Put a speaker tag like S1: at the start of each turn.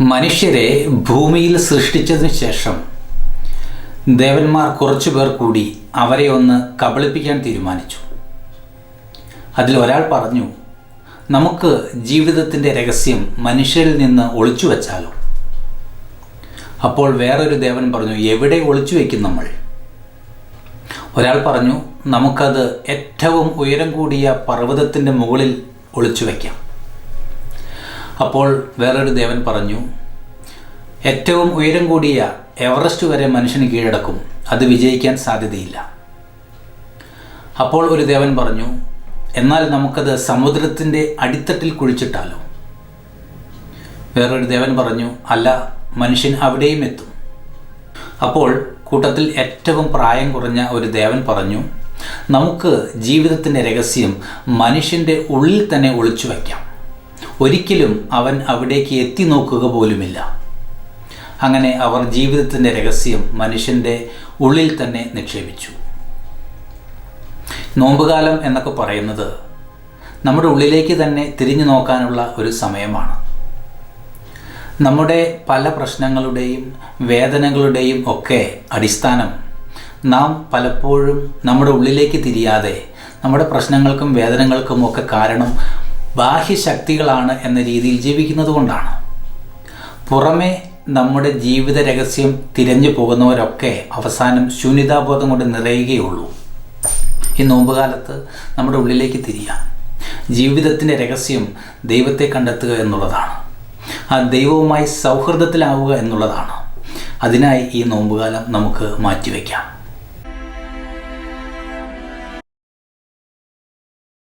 S1: മനുഷ്യരെ ഭൂമിയിൽ സൃഷ്ടിച്ചതിന് ശേഷം ദേവന്മാർ കുറച്ചു പേർ കൂടി അവരെ ഒന്ന് കബളിപ്പിക്കാൻ തീരുമാനിച്ചു. അതിൽ ഒരാൾ പറഞ്ഞു, നമുക്ക് ജീവിതത്തിൻ്റെ രഹസ്യം മനുഷ്യരിൽ നിന്ന് ഒളിച്ചു വച്ചാലോ? അപ്പോൾ വേറൊരു ദേവൻ പറഞ്ഞു, എവിടെ ഒളിച്ചു വയ്ക്കും നമ്മൾ? ഒരാൾ പറഞ്ഞു, നമുക്കത് ഏറ്റവും ഉയരം കൂടിയ പർവ്വതത്തിൻ്റെ മുകളിൽ ഒളിച്ചു വയ്ക്കാം. അപ്പോൾ വേറൊരു ദേവൻ പറഞ്ഞു, ഏറ്റവും ഉയരം കൂടിയ എവറസ്റ്റ് വരെ മനുഷ്യന് കീഴടക്കും, അത് വിജയിക്കാൻ സാധ്യതയില്ല. അപ്പോൾ ഒരു ദേവൻ പറഞ്ഞു, എന്നാൽ നമുക്കത് സമുദ്രത്തിൻ്റെ അടിത്തട്ടിൽ കുഴിച്ചിട്ടാലോ? വേറൊരു ദേവൻ പറഞ്ഞു, അല്ല, മനുഷ്യൻ അവിടെയും എത്തും. അപ്പോൾ കൂട്ടത്തിൽ ഏറ്റവും പ്രായം കുറഞ്ഞ ഒരു ദേവൻ പറഞ്ഞു, നമുക്ക് ജീവിതത്തിൻ്റെ രഹസ്യം മനുഷ്യൻ്റെ ഉള്ളിൽ തന്നെ ഒളിച്ചു വയ്ക്കാം, ഒരിക്കലും അവൻ അവിടേക്ക് എത്തി നോക്കുക പോലുമില്ല. അങ്ങനെ അവർ ജീവിതത്തിൻ്റെ രഹസ്യം മനുഷ്യൻ്റെ ഉള്ളിൽ തന്നെ നിക്ഷേപിച്ചു. നോമ്പുകാലം എന്നൊക്കെ പറയുന്നത് നമ്മുടെ ഉള്ളിലേക്ക് തന്നെ തിരിഞ്ഞു നോക്കാനുള്ള ഒരു സമയമാണ്. നമ്മുടെ പല പ്രശ്നങ്ങളുടെയും വേദനകളുടെയും ഒക്കെ അടിസ്ഥാനം നാം പലപ്പോഴും നമ്മുടെ ഉള്ളിലേക്ക് തിരിയാതെ നമ്മുടെ പ്രശ്നങ്ങൾക്കും വേദനകൾക്കും ഒക്കെ കാരണം ബാഹ്യശക്തികളാണ് എന്ന രീതിയിൽ ജീവിക്കുന്നത് കൊണ്ടാണ്. പുറമെ നമ്മുടെ ജീവിത രഹസ്യം തിരഞ്ഞു പോകുന്നവരൊക്കെ അവസാനം ശൂന്യതാബോധം കൊണ്ട് നിറയുകയുള്ളൂ. ഈ നോമ്പുകാലത്ത് നമ്മുടെ ഉള്ളിലേക്ക് തിരിയാം. ജീവിതത്തിൻ്റെ രഹസ്യം ദൈവത്തെ കണ്ടെത്തുക എന്നുള്ളതാണ്. ആ ദൈവവുമായി സൗഹൃദത്തിലാവുക എന്നുള്ളതാണ്. അതിനായി ഈ നോമ്പുകാലം നമുക്ക് മാറ്റിവെക്കാം.